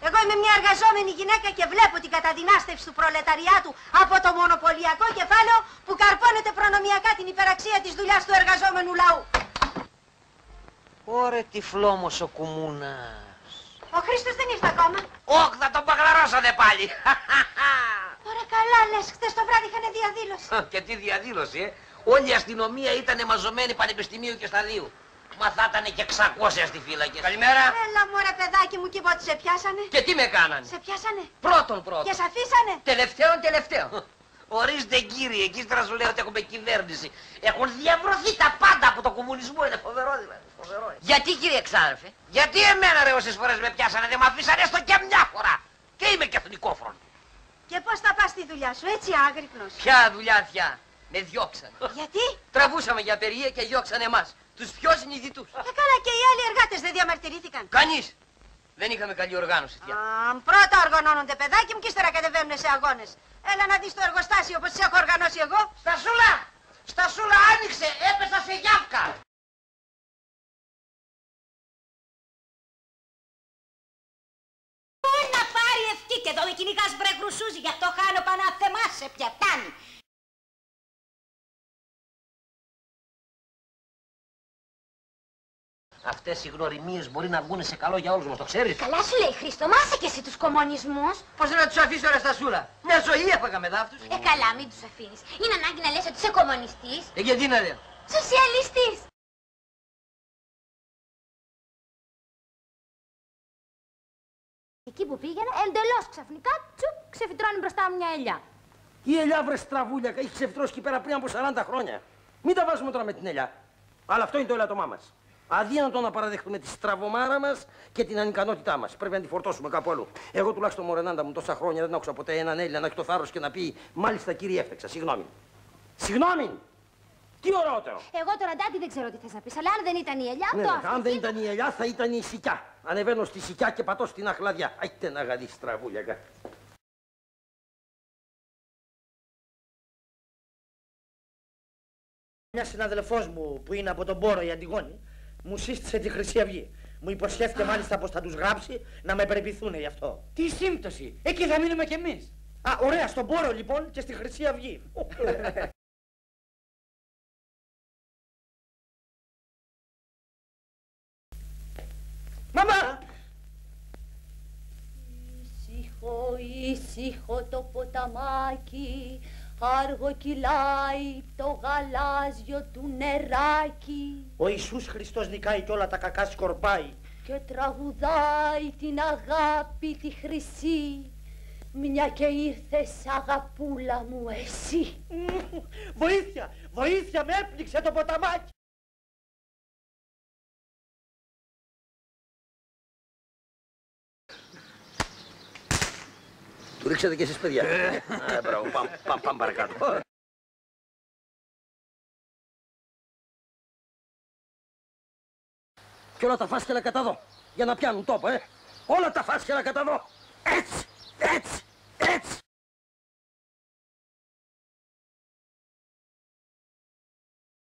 Εγώ είμαι μια εργαζόμενη γυναίκα και βλέπω την καταδυνάστευση του προλεταριάτου από το μονοπωλιακό κεφάλαιο που καρπώνεται προνομιακά την υπεραξία της δουλειάς του εργαζόμενου λαού. Ωρε τυφλόμος ο κουμούνας. Ο Χρήστος δεν ήρθε ακόμα. Όχ, θα τον παγλαρώσανε πάλι. Ωραία καλά λες, χτες το βράδυ είχανε διαδήλωση. Και τι διαδήλωση, Όλη η αστυνομία ήταν μαζωμένη πανεπιστημίου και σταδίου. Μα θα ήταν και 600 στη φύλακες. Καλημέρα. Έλα μωρέ παιδάκι μου, και είπα ότι σε πιάσανε. Και τι με κάνανε. Σε πιάσανε. Πρώτον. Και σε αφήσανε. Τελευταίο. Ορίστε κύριε, εκεί ύστερα σου λέω ότι έχουμε κυβέρνηση. Έχουν διαβρωθεί τα πάντα από τον κομμουνισμό, είναι φοβερό δηλαδή. Φοβερό. Γιατί κύριε Ξάδερφε. Γιατί εμένα ρε όσες φορές με πιάσανε δεν με αφήσανε έστω και μια φορά. Και είμαι και εθνικόφρον. Και πώς θα πας στη δουλειά σου, έτσι άγρυπνος. Ποια δουλειά θιά. Με διώξανε. Γιατί? Τραβούσαμε για περιεία και διώξανε εμάς. Τους πιο συνειδητούς. Καλά, και οι άλλοι εργάτες δεν διαμαρτυρήθηκαν. Κανείς. Δεν είχαμε καλή οργάνωση. Πρώτα οργανώνονται παιδάκι μου και ύστερα κατεβαίνουν σε αγώνες. Έλα να δεις το εργοστάσιο όπως τις έχω οργανώσει εγώ. Στασούλα άνοιξε, έπεσα σε γιάφκα. Πού να πάρει ευχή και εδώ με κυνηγάς βρε γρουσούζι, γι' αυτό χάνω πάνω θεμάσαι πια φτάνει. Αυτές οι γνωριμίες μπορεί να βγουν σε καλό για όλους μας, το ξέρεις. Καλά σου λέει Χρήστο, μάσε και εσύ τους κομμουνισμούς. Πώς να τους αφήσω ρε Στασούλα. Μια ζωή έφαγα με δάφτους. Καλά, μην τους αφήνεις. Είναι ανάγκη να λες ότι είσαι κομμουνιστής. Γιατί να λέω. Σοσιαλιστής. Εκεί που πήγαινε, εντελώς ξαφνικά, τσουπ, ξεφυτρώνει μπροστά μου μια ελιά. Η ελιά βρε στραβούλια, έχει ξεφυτρώσει εκεί πέρα πριν από 40 χρόνια. Μην τα βάζουμε τώρα με την ελιά. Αλλά αυτό είναι το ελαττωμά μας. Αδύνατο να παραδεχτούμε τη στραβομάρα μας και την ανικανότητά μας. Πρέπει να τη φορτώσουμε κάπου αλλού. Εγώ τουλάχιστον μωρενάντα μου τόσα χρόνια δεν άκουσα ποτέ έναν Έλληνα να έχει το θάρρος και να πει μάλιστα κύριε έφταξα. Συγγνώμη. Συγγνώμη! Τι ωραιότερο! Εγώ τώρα Ντάντι δεν ξέρω τι θες να πεις, αλλά αν δεν ήταν η ελιά, το αν δεν ήταν η ελιά θα ήταν η σικιά. Ανεβαίνω στη σικιά και πατώ στην αχλαδιά. Άιτε να γαδί στραβούλια. Μια συναδελφός μου που είναι από τον Πόρο η Αντιγόνη μου σύστησε τη Χρυσή Αυγή. Μου υποσχέθηκε μάλιστα πως θα τους γράψει να με περιποιηθούν γι' αυτό. Τι σύμπτωση! Εκεί θα μείνουμε κι εμείς. Α, ωραία, στον Πόρο λοιπόν και στη Χρυσή Αυγή. Μαμά! Ήσυχο το ποταμάκι, άργο κυλάει το γαλάζιο του νεράκι. Ο Ιησούς Χριστός νικάει κι όλα τα κακά σκορπάει. Και τραγουδάει την αγάπη τη χρυσή, μια και ήρθες αγαπούλα μου εσύ. Βοήθεια, βοήθεια, με έπνιξε το ποταμάκι. Του ρίξατε κι εσείς παιδιά. Μπράβο, πάμε παρακάτω. Κι όλα τα φάσκελα κατά εδώ, για να πιάνουν τόπο, Όλα τα φάσκελα κατά εδώ. Έτσι, έτσι.